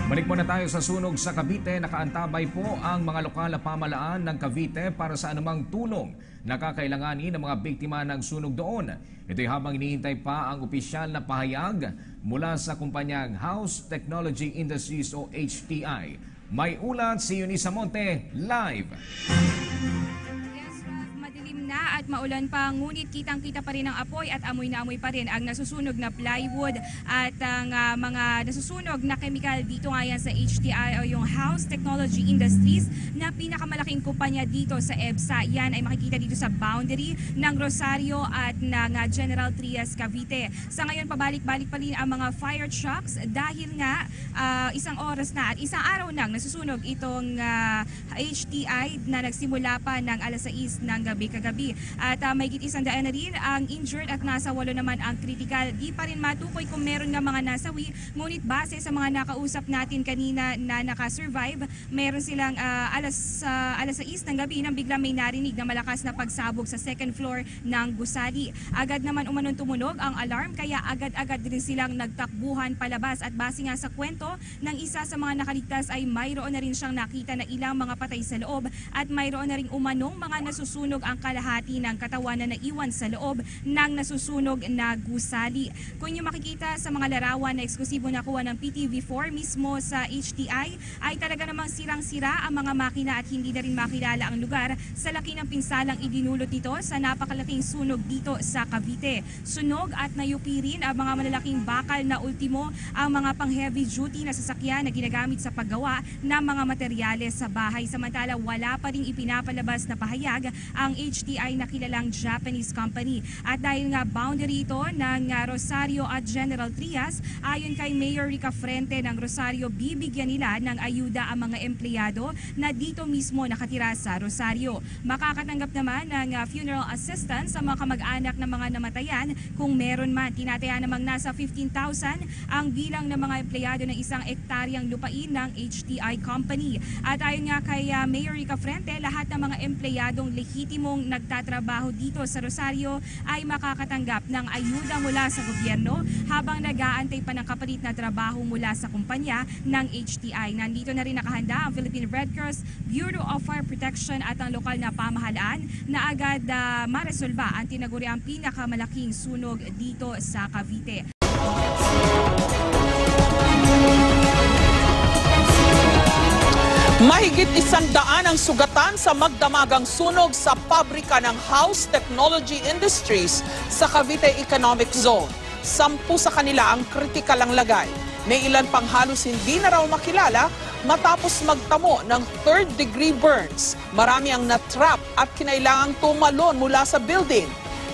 Balik muna tayo sa sunog sa Cavite. Nakaantabay po ang mga lokal na pamahalaan ng Cavite para sa anumang tulong na kakailanganin ng mga biktima ng sunog doon. Ito'y habang hinihintay pa ang opisyal na pahayag mula sa kumpanyang House Technology Industries o HTI. May ulat si Eunice Monte live. At maulan pa, ngunit kitang-kita pa rin ang apoy at amoy na amoy pa rin ang nasusunog na plywood at ang mga nasusunog na kemikal dito nga yan sa HTI o yung House Technology Industries na pinakamalaking kumpanya dito sa EDSA. Yan ay makikita dito sa boundary ng Rosario at ng General Trias, Cavite. Sa ngayon, pabalik-balik pa rin ang mga fire trucks dahil nga isang oras na at isang araw nang nasusunog itong HTI na nagsimula pa ng alas 6 ng gabi kagabi. At may mayigit 100 na rin ang injured at nasa 8 naman ang critical. Di pa rin matukoy kung meron nga mga nasawi, ngunit base sa mga nakausap natin kanina na nakasurvive, meron silang alas 6 ng gabi nang biglang may narinig na malakas na pagsabog sa second floor ng gusali. Agad naman umanon tumunog ang alarm kaya agad-agad din silang nagtakbuhan palabas at base nga sa kwento ng isa sa mga nakaligtas ay mayroon na rin siyang nakita na ilang mga patay sa loob at mayroon na rin umanong mga nasusunog ang kalahati ng katawan na naiwan sa loob ng nasusunog na gusali. Kung yung makikita sa mga larawan na eksklusibo na kuha ng PTV4 mismo sa HTI ay talaga namang sirang-sira ang mga makina at hindi na rin makilala ang lugar sa laki ng pinsalang idinulot nito sa napakalaking sunog dito sa Cavite. Sunog at nayupi rin ang mga malalaking bakal na ultimo ang mga pang-heavy duty na sasakyan na ginagamit sa paggawa ng mga materyales sa bahay. Samantala wala pa rin ipinapalabas na pahayag ang HTI na kilalang Japanese company. At dahil nga boundary ito ng Rosario at General Trias, ayon kay Mayor Rica Frente ng Rosario, bibigyan nila ng ayuda ang mga empleyado na dito mismo nakatira sa Rosario. Makakatanggap naman ng funeral assistance sa mga kamag-anak ng mga namatayan kung meron man. Tinataya namang nasa 15,000 ang bilang ng mga empleyado ng isang ektaryang lupain ng HTI company. At ayon nga kay Mayor Rica Frente, lahat ng mga empleyadong lehitimong nagtatrabaho dito sa Rosario ay makakatanggap ng ayuda mula sa gobyerno habang nag-aantay pa ng kapalit na trabaho mula sa kumpanya ng HTI. Nandito na rin nakahanda ang Philippine Red Cross, Bureau of Fire Protection at ang lokal na pamahalaan na agad maresolba ang tinaguriang pinakamalaking sunog dito sa Cavite. Mahigit 100 ang sugatan sa magdamagang sunog sa pabrika ng House Technology Industries sa Cavite Economic Zone. 10 sa kanila ang kritikal ang lagay. May ilan pang halos hindi na raw makilala matapos magtamo ng 3rd-degree burns. Marami ang natrap at kinailangang tumalon mula sa building.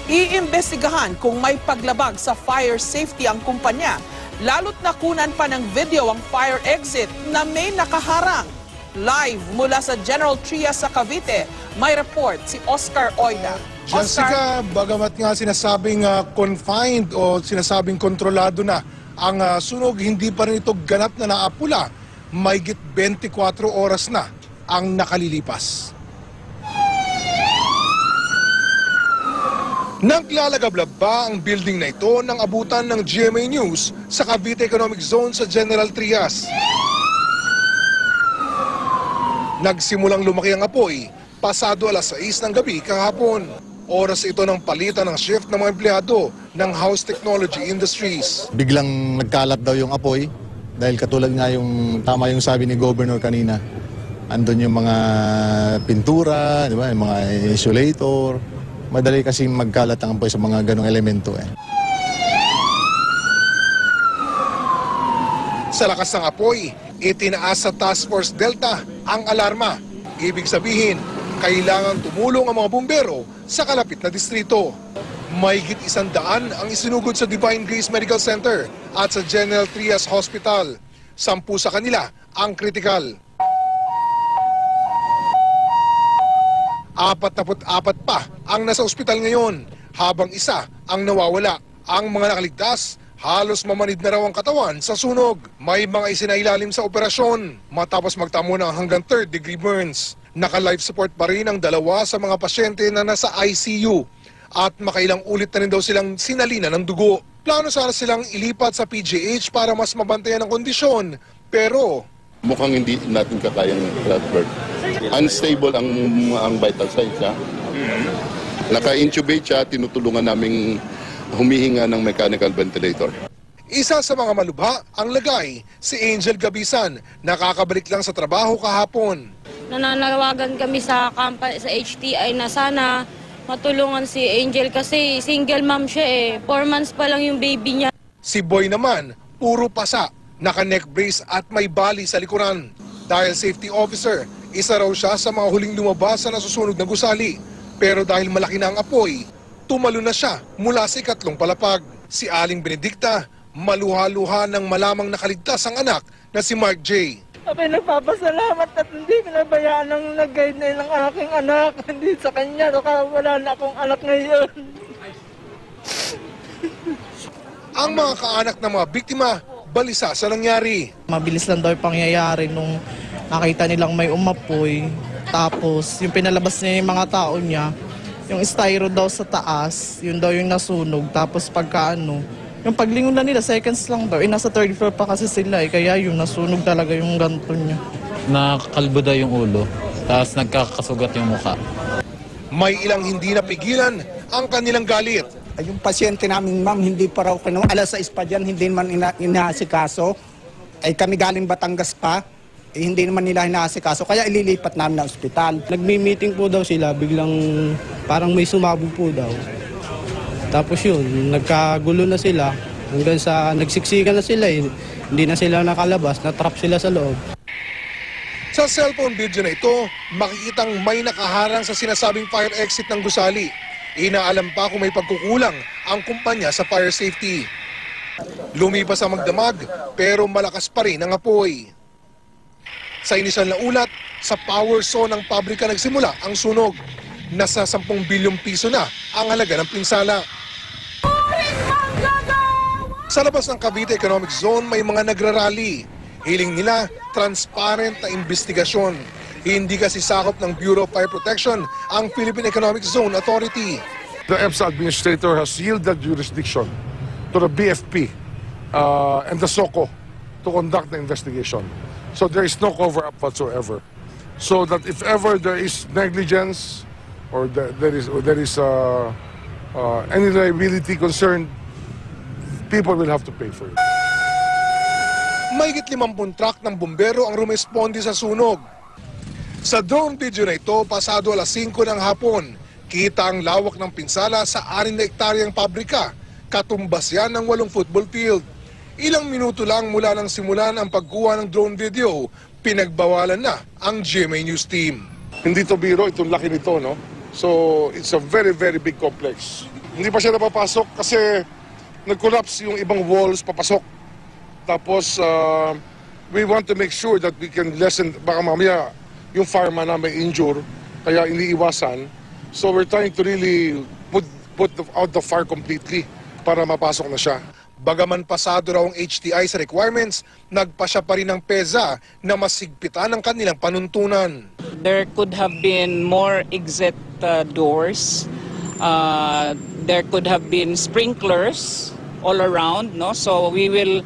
Iimbestigahan kung may paglabag sa fire safety ang kumpanya. Lalo't nakunan pa ng video ang fire exit na may nakaharang. Live mula sa General Trias sa Cavite, may report si Oscar Oida. Jessica, bagamat nga sinasabing confined o sinasabing kontrolado na ang sunog, hindi pa rin ito ganap na naapula. Mahigit 24 oras na ang nakalilipas. Naglalagablab ba ang building na ito ng abutan ng GMA News sa Cavite Economic Zone sa General Trias? Nagsimulang lumaki ang apoy pasado alas 6 ng gabi kahapon. Oras ito ng palitan ng shift ng mga empleyado ng House Technology Industries. Biglang nagkalat daw yung apoy dahil katulad nga yung tama yung sabi ni Governor kanina. Andun yung mga pintura, di ba? Yung mga insulator. Madali kasi magkalat ang apoy sa mga ganong elemento eh. Sa lakas ng apoy, itinaas sa Task Force Delta ang alarma. Ibig sabihin, kailangan tumulong ang mga bumbero sa kalapit na distrito. Mahigit 100 ang isinugod sa Divine Grace Medical Center at sa General Trias Hospital. 10 sa kanila ang kritikal. 44 pa ang nasa ospital ngayon, habang isa ang nawawala. Ang mga nakaligtas, halos mamanid na raw ang katawan sa sunog. May mga isinailalim sa operasyon matapos magtamo ng hanggang 3rd-degree burns. Naka-life support pa rin ang 2 sa mga pasyente na nasa ICU at makailang ulit na rin daw silang sinalina ng dugo. Plano sana silang ilipat sa PGH para mas mabantayan ang kondisyon Pero mukhang hindi natin kakayang flatbird. Unstable ang vital signs siya. Naka-intubate siya, tinutulungan naming humihinga ng mechanical ventilator. isa sa mga malubha ang lagay, si Angel Gabisan, nakakabalik lang sa trabaho kahapon. Nananawagan kami sa HTI na sana matulungan si Angel kasi single mom siya 4 months pa lang yung baby niya. Si Boy naman, puro pasa, naka-neck brace at may bali sa likuran. Dahil safety officer, isa raw siya sa mga huling lumabas sa nasusunog na gusali. Pero dahil malaki na ang apoy, tumalo na siya mula sa ikatlong palapag. Si Aling Benedicta, maluha-luha nang malamang nakaligtas ang anak na si Mark J. Kami nagpapasalamat at hindi pinabayaan ng nag-guide na ng aking anak. Hindi sa kanya, wala na akong anak ngayon. Ang mga kaanak ng mga biktima, balisa sa nangyari. Mabilis lang daw yung pangyayari nung nakita nilang may umapoy. Tapos yung pinalabas niya yung mga tao niya, yung styro daw sa taas, yun daw yung nasunog. Tapos yung paglingon na nila, seconds lang daw. Nasa third floor pa kasi sila kaya yung nasunog talaga yung ganto niya. Nakakalbo daw yung ulo, tapos nagkakasugat yung mukha. May ilang hindi napigilan ang kanilang galit. Yung pasyente namin, ma'am, hindi pa raw alas 6 pa dyan, hindi naman inaasikaso. Ay kami galing Batangas pa, hindi naman nila inaasikaso, kaya ililipat namin na ospital. Nagmi-meeting po daw sila, biglang parang may sumabog po daw. Tapos yun, nagkagulo na sila, hanggang sa nagsiksikan na sila hindi na sila nakalabas, natrap sila sa loob. Sa cellphone video na ito, makikitang may nakaharang sa sinasabing fire exit ng gusali. Inaalam pa kung may pagkukulang ang kumpanya sa fire safety. Lumipas ang magdamag pero malakas pa rin ang apoy. Sa inisyal na ulat, sa power saw ng pabrika nagsimula ang sunog. Nasa 10 bilyong piso na ang halaga ng pinsala. Sa labas ng Cavite Economic Zone may mga nagrarally. Hiling nila transparent na investigasyon. Hindi kasi sakop ng Bureau of Fire Protection ang Philippine Economic Zone Authority. The EPSA administrator has yielded jurisdiction to the BFP and the SOCO to conduct the investigation. So there is no cover-up whatsoever. So that if ever there is negligence or there is any liability concerned, people will have to pay for it. Mahigit 50 truck ng bumbero ang rumesponde sa sunog. Sa drone video na ito, pasado alas 5 ng hapon, kita ang lawak ng pinsala sa 6 na hektaryang pabrika. Katumbas yan ng 8 football field. Ilang minuto lang mula nang simulan ang pagkuha ng drone video, pinagbawalan na ang GMA News team. Hindi to biro, itong laki nito, no? So it's a very, very big complex. Hindi pa siya napapasok kasi nag-collapse yung ibang walls papasok. Tapos we want to make sure that we can lessen, baka mamaya yung fireman na may injure, kaya iniiwasan. So we're trying to really put out the fire completely para mapasok na siya. Bagaman pasado raw ang HTI sa requirements, nagpasya pa rin ng PEZA na masigpitan ang kanilang panuntunan. There could have been more exit doors. There could have been sprinklers all around, no? So we will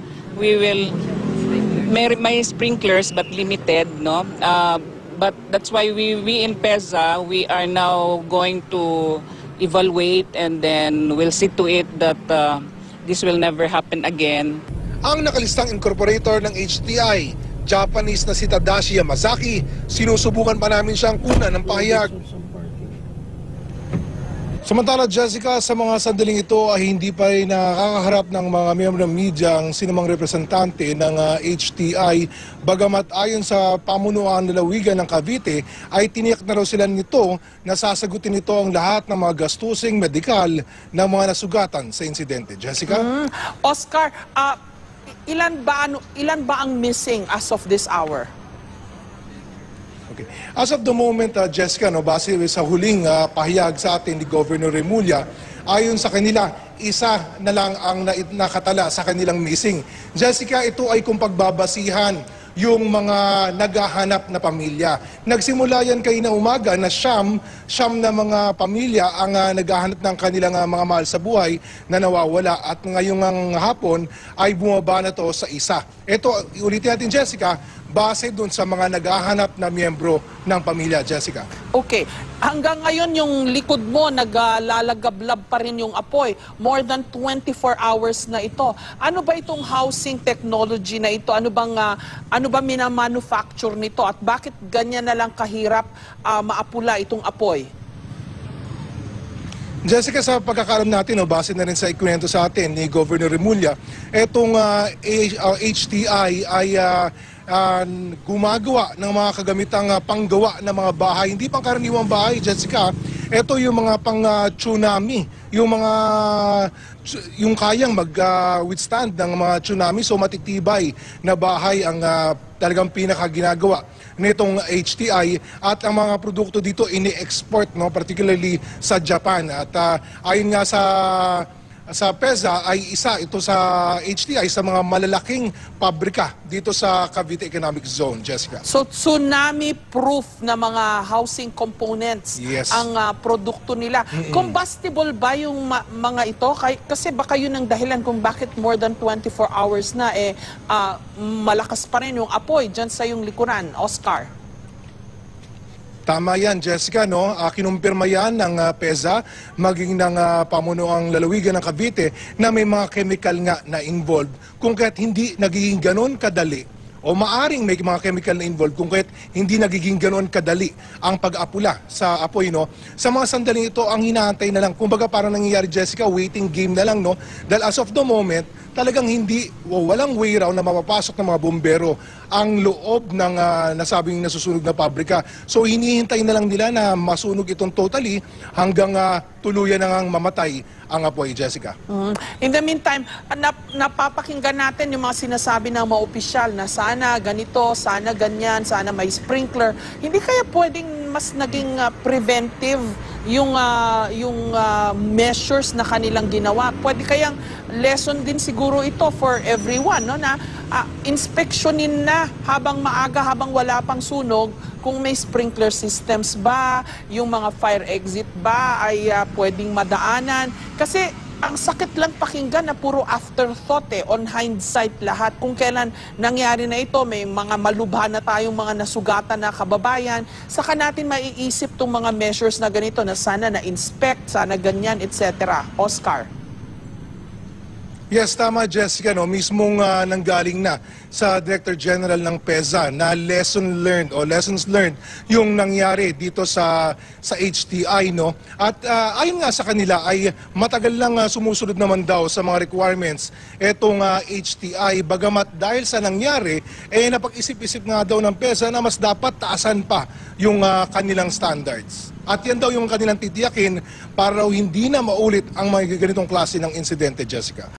may sprinklers but limited, no? But that's why we in PEZA, we are now going to evaluate and then we'll see to it that this will never happen again. Ang nakalistang incorporator ng HTI, Japanese na si Tadashi Yamazaki, sinusubukan pa namin siyang kunan ng pahayag. Samantala, Jessica, sa mga sandaling ito ay hindi pa rin nakakaharap ng mga miyembro ng media ang sinumang representante ng HTI. Bagamat ayon sa pamunuan lalawigan ng Cavite ay tiniyak na raw sila nito na sasagutin nito ang lahat ng mga gastusing medikal ng mga nasugatan sa insidente. Jessica? Oscar, ilan ba ang missing as of this hour? Okay. As of the moment, Jessica, base sa huling pahayag sa atin ni Governor Remulla, ayon sa kanila, isa na lang ang nakatala sa kanilang missing. Jessica, ito ay kung pagbabasihan yung mga naghahanap na pamilya. Nagsimula yan kayo na umaga na siyam na mga pamilya ang naghahanap ng kanilang mga mahal sa buhay na nawawala at ngayong hapon ay bumaba na to sa isa. Ito, ulitin natin Jessica, base dun sa mga naghahanap na miyembro ng pamilya, Jessica. Okay. Hanggang ngayon yung likod mo naglalagablab pa rin yung apoy. More than 24 hours na ito. Ano ba itong housing technology na ito? Ano ba minamanufacture nito? At bakit ganyan na lang kahirap maapula itong apoy? Jessica, sa pagkakaroon natin, base na rin sa ikwento sa atin ni Governor Remulla, itong HTI ay gumagawa ng mga kagamitang panggawa ng mga bahay. Hindi pang karaniwang bahay, Jessica. Ito yung mga pang-tsunami, yung kayang mag-withstand ng mga tsunami. So matitibay na bahay ang talagang pinakaginagawa nitong HTI at ang mga produkto dito ini-export, particularly sa Japan. At ayon nga sa PEZA ay isa ito sa HTI sa mga malalaking pabrika dito sa Cavite Economic Zone, Jessica. So tsunami-proof na mga housing components ang produkto nila. Combustible ba yung mga ito? Kasi baka yun ang dahilan kung bakit more than 24 hours na malakas pa rin yung apoy dyan sa yung likuran, Oscar. Tama yan, Jessica, kinumpirma yan ng PEZA, maging ng pamunuang lalawigan ng Cavite na may mga chemical nga na involved. Kung kaya't hindi nagiging ganon kadali o maaring may mga chemical na involved kung kaya't hindi nagiging ganon kadali ang pag-apula sa apoy. Sa mga sandaling ito, ang hinahantay na lang. Kumbaga parang nangyayari, Jessica, waiting game na lang. Dahil as of the moment, talagang walang way raw na mapapasok ng mga bumbero ang loob ng nasabing nasusunog na pabrika. So hinihintay na lang nila na masunog itong totally hanggang tuluyan na ngang mamatay ang apoy, Jessica. In the meantime, napapakinggan natin yung mga sinasabi ng mga opisyal na sana ganito, sana ganyan, sana may sprinkler. Hindi kaya pwedeng mas naging preventive yung measures na kanilang ginawa? Pwede kayang lesson din siguro ito for everyone, na inspeksyonin na habang maaga, habang wala pang sunog, kung may sprinkler systems ba, yung mga fire exit ba ay pwedeng madaanan. Kasi ang sakit lang pakinggan na puro afterthought on hindsight lahat. Kung kailan nangyari na ito, may mga malubha na tayong mga nasugatan na kababayan, saka natin maiisip itong mga measures na ganito na sana na-inspect, sana ganyan, etc. Oscar. Yes, tama, Jessica, mismong nanggaling na sa Director General ng PEZA na lessons learned yung nangyari dito sa HTI, At ayon nga sa kanila ay matagal lang sumusunod naman daw sa mga requirements etong HTI, bagamat dahil sa nangyari napag-isip-isip nga daw ng PEZA na mas dapat taasan pa yung kanilang standards. At yan daw yung kanilang titiyakin para raw hindi na maulit ang mga ganitong klase ng insidente, Jessica.